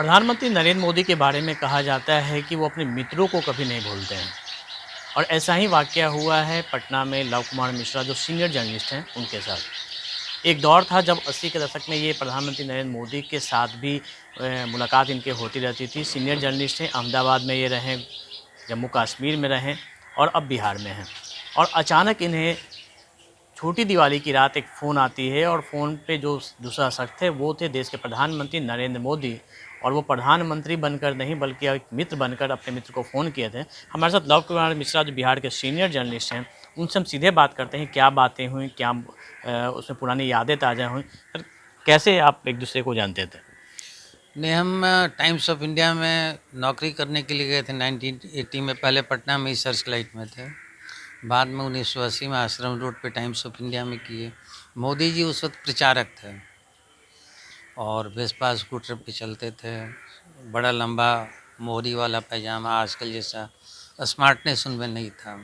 प्रधानमंत्री नरेंद्र मोदी के बारे में कहा जाता है कि वो अपने मित्रों को कभी नहीं भूलते हैं और ऐसा ही वाक़या हुआ है पटना में लव कुमार मिश्रा जो सीनियर जर्नलिस्ट हैं उनके साथ। एक दौर था जब 80 के दशक में ये प्रधानमंत्री नरेंद्र मोदी के साथ भी मुलाकात इनकी होती रहती थी। सीनियर जर्नलिस्ट हैं, अहमदाबाद में ये रहें, जम्मू कश्मीर में रहें और अब बिहार में हैं। और अचानक इन्हें छोटी दिवाली की रात एक फ़ोन आती है और फ़ोन पे जो दूसरा शख्स थे वो थे देश के प्रधानमंत्री नरेंद्र मोदी। और वो प्रधानमंत्री बनकर नहीं बल्कि एक मित्र बनकर अपने मित्र को फ़ोन किए थे। हमारे साथ लव कुमार मिश्रा जो बिहार के सीनियर जर्नलिस्ट हैं, उनसे हम सीधे बात करते हैं क्या बातें हुई, क्या उसमें पुरानी यादें ताज़ा हुई। सर, कैसे आप एक दूसरे को जानते थे? नहीं, हम टाइम्स ऑफ इंडिया में नौकरी करने के लिए गए थे 1980 में। पहले पटना में ही सर्च लाइट में थे, बाद में 1980 में आश्रम रोड पे टाइम्स ऑफ इंडिया में किए। मोदी जी उस वक्त प्रचारक थे और वेस्पा स्कूटर पे चलते थे, बड़ा लंबा मोहरी वाला पैजामा, आजकल जैसा स्मार्टनेस उनमें नहीं था।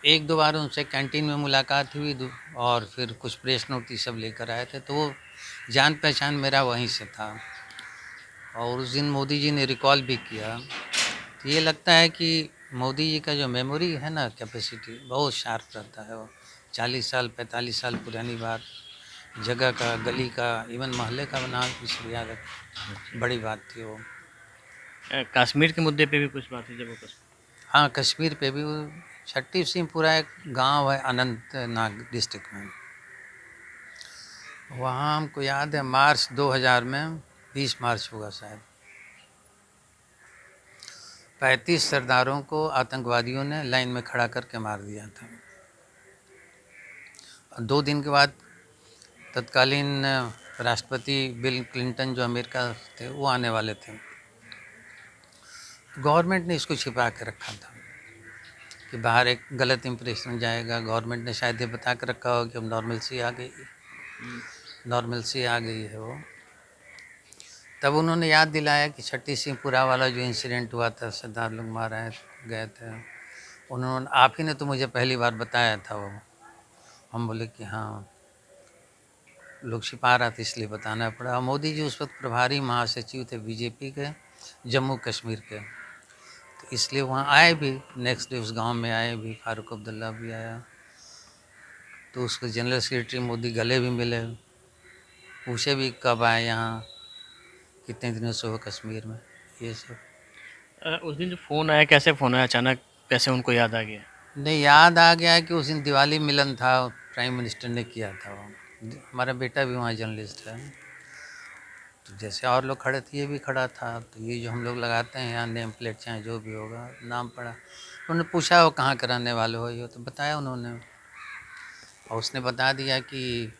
एक दो बार उनसे कैंटीन में मुलाकात हुई और फिर कुछ प्रेस नोट ये सब लेकर आए थे, तो वो जान पहचान मेरा वहीं से था। और उस दिन मोदी जी ने रिकॉल भी किया, तो ये लगता है कि मोदी जी का जो मेमोरी है ना, कैपेसिटी बहुत शार्प रहता है। वो 40 साल 45 साल पुरानी बात, जगह का, गली का, इवन मोहल्ले का नाम भी सब याद है। बड़ी बात थी वो। कश्मीर के मुद्दे पे भी कुछ बात है जब वो हाँ, कश्मीर पे भी वो छट्टी सिंहपुरा एक गांव है अनंतनाग डिस्ट्रिक्ट में। वहाँ हमको याद है मार्च 2000 में, 20 मार्च होगा शायद, 35 सरदारों को आतंकवादियों ने लाइन में खड़ा करके मार दिया था। 2 दिन के बाद तत्कालीन राष्ट्रपति बिल क्लिंटन जो अमेरिका थे वो आने वाले थे। गवर्नमेंट ने इसको छिपा के रखा था कि बाहर एक गलत इंप्रेशन जाएगा। गवर्नमेंट ने शायद ये बता के रखा हो कि अब नॉर्मलसी आ गई, नॉर्मलसी आ गई है वो। तब उन्होंने याद दिलाया कि छट्टी सिंहपुरा वाला जो इंसिडेंट हुआ था, सरदार लोग मारे गए थे, उन्होंने आप ही ने तो मुझे पहली बार बताया था वो। हम बोले कि हाँ, लोग छिपा रहा था इसलिए बताना पड़ा। मोदी जी उस वक्त प्रभारी महासचिव थे बीजेपी के जम्मू कश्मीर के, तो इसलिए वहाँ आए भी। नेक्स्ट डे उस गांव में आए भी, फारूक अब्दुल्ला भी आया, तो उसके जनरल सेक्रेटरी मोदी गले भी मिले, पूछे भी कब आए यहाँ, कितने दिनों से हो कश्मीर में, ये सब। उस दिन जो फ़ोन आया, कैसे फ़ोन आया अचानक, कैसे उनको याद आ गया? नहीं, याद आ गया कि उस दिन दिवाली मिलन था, प्राइम मिनिस्टर ने किया था वो। हमारा बेटा भी वहाँ जर्नलिस्ट है, तो जैसे और लोग खड़े थे ये भी खड़ा था, तो ये जो हम लोग लगाते हैं यहाँ नेम प्लेट चाहे जो भी होगा, नाम पड़ा। उन्होंने पूछा वो कहाँ के रहने वाले हो, ये तो बताया उन्होंने, और उसने बता दिया कि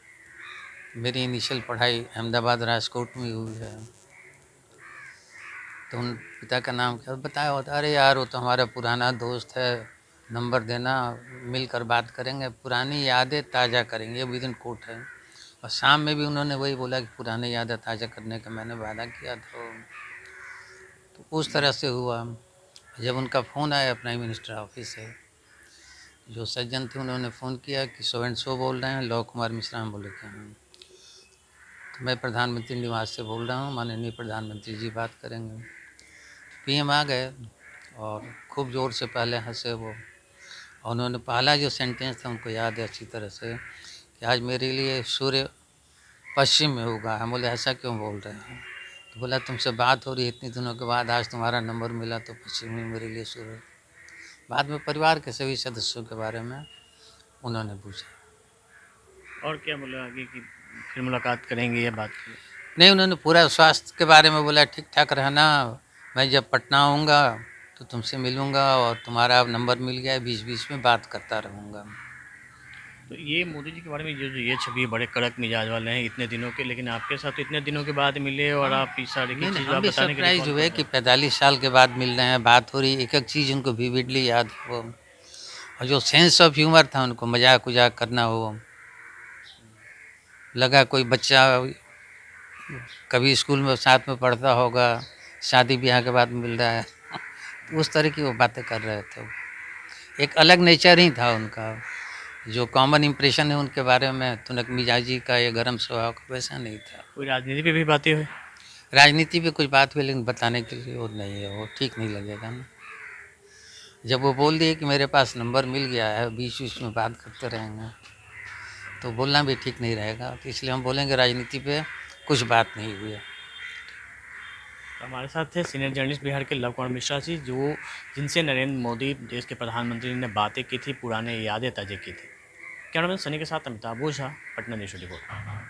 मेरी इनिशियल पढ़ाई अहमदाबाद राजकोट में हुई है। तो उन पिता का नाम क्या बताया होता, अरे यार वो तो हमारा पुराना दोस्त है, नंबर देना, मिलकर बात करेंगे, पुरानी यादें ताज़ा करेंगे, विद इन कोट है। और शाम में भी उन्होंने वही बोला कि पुरानी यादें ताज़ा करने का मैंने वादा किया था। तो उस तरह से हुआ। जब उनका फ़ोन आया प्राइम मिनिस्टर ऑफिस से, जो सज्जन थे उन्होंने फ़ोन किया कि सो एंड सो बोल रहे हैं, लव कुमार मिश्रा। हम बोले कि हाँ। तो मैं प्रधानमंत्री निवास से बोल रहा हूँ, माननीय प्रधानमंत्री जी बात करेंगे। पीएम आ गए और खूब ज़ोर से पहले हंसे वो। और उन्होंने पहला जो सेंटेंस था उनको याद है अच्छी तरह से कि आज मेरे लिए सूर्य पश्चिम में होगा। हम बोले ऐसा क्यों बोल रहे हैं? तो बोला तुमसे बात हो रही है इतने दिनों के बाद, आज तुम्हारा नंबर मिला तो पश्चिम में मेरे लिए सूर्य। बाद में परिवार के सभी सदस्यों के बारे में उन्होंने पूछा। और क्या बोला आगे कि फिर मुलाकात करेंगे या बात करेंगे? नहीं, उन्होंने पूरा स्वास्थ्य के बारे में बोला, ठीक ठाक रहना, मैं जब पटना आऊँगा तो तुमसे मिलूँगा और तुम्हारा अब नंबर मिल गया है, बीच बीच में बात करता रहूँगा। तो ये मोदी जी के बारे में जो जो ये छवि बड़े कड़क मिजाज वाले हैं इतने दिनों के, लेकिन आपके साथ तो इतने दिनों के बाद मिले और हाँ, आप इस सारे की नहीं नहीं, चीज़ हम आप भी बताने के लिए सरप्राइज कॉल कर हुए रहे कि हैं। 45 साल के बाद मिल रहे हैं, बात हो रही, एक एक चीज़ उनको विविडली याद हो। और जो सेंस ऑफ ह्यूमर था उनको, मजाक उजाक करना हो, लगा कोई बच्चा कभी स्कूल में साथ में पढ़ता होगा, शादी ब्याह के बाद मिल रहा है उस तरह की वो बातें कर रहे थे। एक अलग नेचर ही था उनका, जो कॉमन इम्प्रेशन है उनके बारे में तुनक मिजाजी का या गर्म स्वभाव का, वैसा नहीं था। कोई राजनीति पे भी बातें हुई? राजनीति पे कुछ बात हुई लेकिन बताने के लिए वो नहीं है, वो ठीक नहीं लगेगा ना। जब वो बोल दिए कि मेरे पास नंबर मिल गया है, बीच बीच में बात करते रहेंगे तो बोलना भी ठीक नहीं रहेगा, तो इसलिए हम बोलेंगे राजनीति पे कुछ बात नहीं हुई है। हमारे साथ थे सीनियर जर्नलिस्ट बिहार के लव कुमार मिश्रा जी, जो जिनसे नरेंद्र मोदी देश के प्रधानमंत्री ने बातें की थी, पुराने यादें ताज़ा की थी। कैमरामैन सनी के साथ अमिताभ ओझा, पटना न्यूज़ 24।